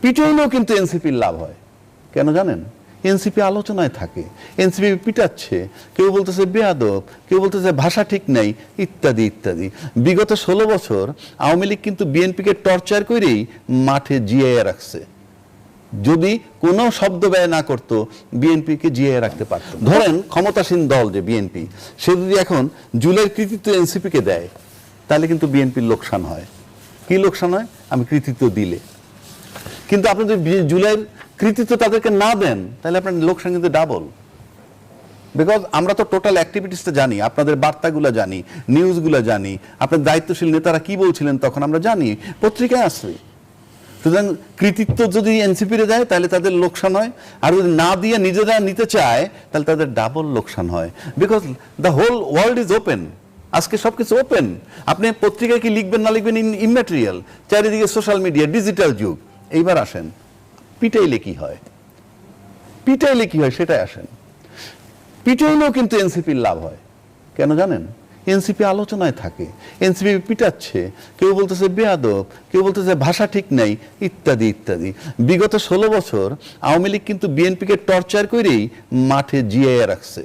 পিটাইলেও কিন্তু এনসিপির লাভ হয়। কেন জানেন? এনসিপি আলোচনায় থাকে, এনসিপি পিটাচ্ছে, কেউ বলতেছে বেয়াদব, কেউ বলতেছে ভাষা ঠিক নাই, ইত্যাদি ইত্যাদি। বিগত 16 বছর আওয়ামী লীগ কিন্তু বিএনপিকে টর্চার করেই মাঠে জিয়াইয়া রাখছে। যদি কোনো শব্দ ব্যয় না করতো, বিএনপিকে জিয়াইয়া রাখতে পারত। ধরেন ক্ষমতাসীন দল যে বিএনপি, সে যদি এখন জুলাইয়ের কৃতিত্ব এনসিপিকে দেয়, তাহলে কিন্তু বিএনপির লোকসান হয়। কি লোকসান হয়? আমি কৃতিত্ব দিলে। কিন্তু আপনি যদি জুলাইয়ের কৃতিত্ব তাদেরকে না দেন, তাহলে আপনার লোকসান কিন্তু ডাবল। বিকজ আমরা তো টোটাল অ্যাক্টিভিটিসটা জানি, আপনাদের বার্তাগুলো জানি, নিউজগুলো জানি, আপনার দায়িত্বশীল নেতারা কি বলছিলেন তখন আমরা জানি, পত্রিকায় আসবে। সুতরাং কৃতিত্ব যদি এনসিপিরে দেয় তাহলে তাদের লোকসান হয়, আর যদি না দিয়ে নিজেরা নিতে চায় তাহলে তাদের ডাবল লোকসান হয়। Because the whole world is open. আজকে সবকিছু ওপেন। আপনি পত্রিকায় কি লিখবেন না লিখবেন ইনম্যাটেরিয়াল, চারিদিকে সোশ্যাল মিডিয়া, ডিজিটাল যুগ। এইবার আসেন পিটাইলে কি হয়, পিটাইলে কি হয় সেটাই আসেন। পিটাইলেও কিন্তু এনসিপির লাভ হয়। কেন জানেন? এনসিপি আলোচনায় থাকে, এনসিপি পিটাচ্ছে, কেউ বলতেছে বেয়াদব, কেউ বলতেছে ভাষা ঠিক নাই, ইত্যাদি ইত্যাদি। বিগত 16 বছর আওয়ামী লীগ কিন্তু বিএনপিকে টর্চার করেই মাঠে জিয়াইয়া রাখছে।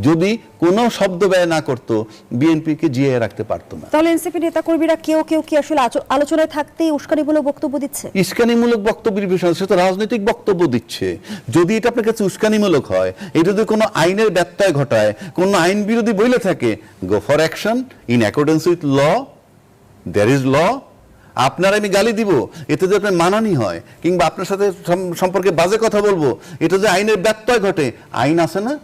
যদি কোনো শব্দ ব্যয় না করতো, বিএনপিকে জিয়াইয়া রাখতে পারতো না। তাহলে এনসিপি নেতাকর্মীরা কেউ কেউ কি আসলে আলোচনায় থাকতেই উস্কানিমূলক বক্তব্য দিচ্ছে? উস্কানিমূলক বক্তব্যের বিষয়, সে তো রাজনৈতিক বক্তব্য দিচ্ছে। যদি এটা আপনার কাছে উস্কানিমূলক হয়, এটা যদি কোনো আইনের ব্যত্যয় ঘটায়, কোনো আইন বিরোধী বইলে থাকে, go for action in accordance with law, there is law. আপনার আমি গালি দিব, এতে যদি আপনার মানানি হয়, কিংবা আপনার সাথে সম্পর্কে বাজে কথা বলবো, এটা যে আইনের ব্যত্যয় ঘটে, আইন আছে না?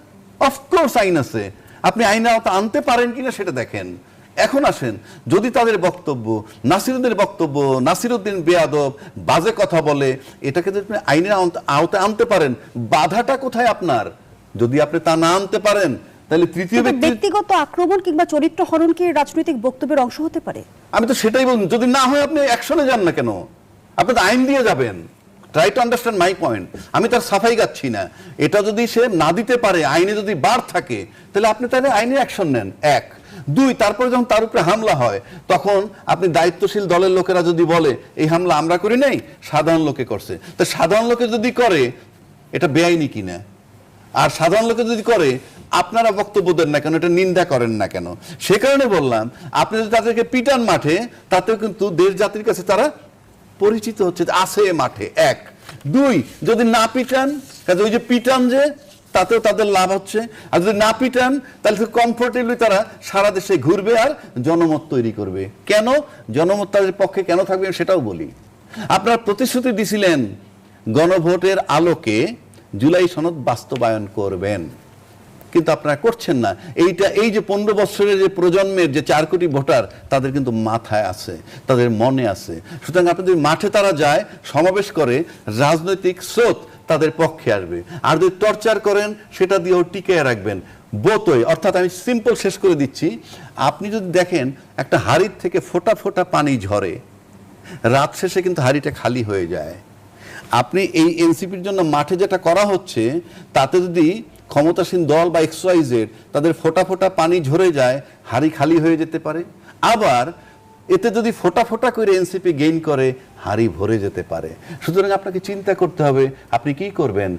অফকোর্স আইন আছে। আপনি আইনে আনতে পারেন কিনা সেটা দেখেন। এখন আসেন, যদি তাদের বক্তব্য, নাসিরুদ্দিনের বক্তব্য, নাসিরুদ্দিন বেয়াদব, বাজে কথা বলে, এটাকে যদি আপনি আইনের আওতায় আনতে পারেন, বাধাটা কোথায় আপনার? যদি আপনি তা না আনতে পারেন, তাহলে তৃতীয় ব্যক্তিগত আক্রমণ কিংবা চরিত্র হরণ কি রাজনৈতিক বক্তব্যের অংশ হতে পারে? আমি তো সেটাই বলছি। যদি না হয় আপনি অ্যাকশনে যান না কেন? আপনি তো আইন দিয়ে যাবেন। Try to understand my point. আমি তার সাফাই গাচ্ছি না। এটা যদি সে না দিতে পারে, আইনে যদি বার থাকে, তাহলে আপনি তাহলে আইনে অ্যাকশন নেন। 1 2 তারপরে যখন তার উপরে হামলা হয়, তখন আপনি দায়িত্বশীল দলের লোকেরা যদি বলে এই হামলা আমরা করি নাই, সাধারণ লোকে করছে, তো সাধারণ লোকে যদি করে এটা বেআইনি কিনা? আর সাধারণ লোকে যদি করে, আপনারা বক্তব্য দেন না কেন, এটা নিন্দা করেন না কেন? সে কারণে বললাম, আপনি যদি তাদেরকে পিটান মাঠে, তাতেও কিন্তু দেশ জাতির কাছে তারা পরিচিত হচ্ছে, আছে মাঠে। 1 2 যদি না পিটান, কাজে ওই যে পিটান যে, তাতেও তাদের লাভ হচ্ছে। আর যদি না পিটান, তাহলে কমফোর্টেবলি তারা সারা দেশে ঘুরবে আর জনমত তৈরি করবে। কেন জনমত তাদের পক্ষে কেন থাকবে সেটাও বলি। আপনারা প্রতিশ্রুতি দিছিলেন গণভোটের আলোকে জুলাই সনদ বাস্তবায়ন করবেন, কিন্তু আপনারা করছেন না। এই যে 15 বছরের যে প্রজন্মের যে 4 কোটি ভোটার, তাদের কিন্তু মাথায় আছে, তাদের মনে আছে। সুতরাং আপনাদের মাঠে তারা যায়, সমাবেশ করে, রাজনৈতিক স্রোত তাদের পক্ষে আসবে। আর যদি টর্চার করেন, সেটা দিয়েও টিকে রাখবেন বোতই। অর্থাৎ আমি সিম্পল শেষ করে দিচ্ছি, আপনি যদি দেখেন একটা হাড়ির থেকে ফোঁটা ফোঁটা পানি ঝরে, রাত শেষে কিন্তু হাড়িটা খালি হয়ে যায়। আপনি এই এনসিপির জন্য মাঠে যেটা করা হচ্ছে, তাতে যদি ক্ষমতাসীন দল বা XYZ তাদের ফোঁটা ফোঁটা পানি ঝরে যায়, হাড়ি খালি হয়ে যেতে পারে। আবার এতে যদি ফোঁটা ফোঁটা করে এনসিপি গেইন করে, হাড়ি ভরে যেতে পারে। সুতরাং আপনাকে চিন্তা করতে হবে আপনি কি করবেন।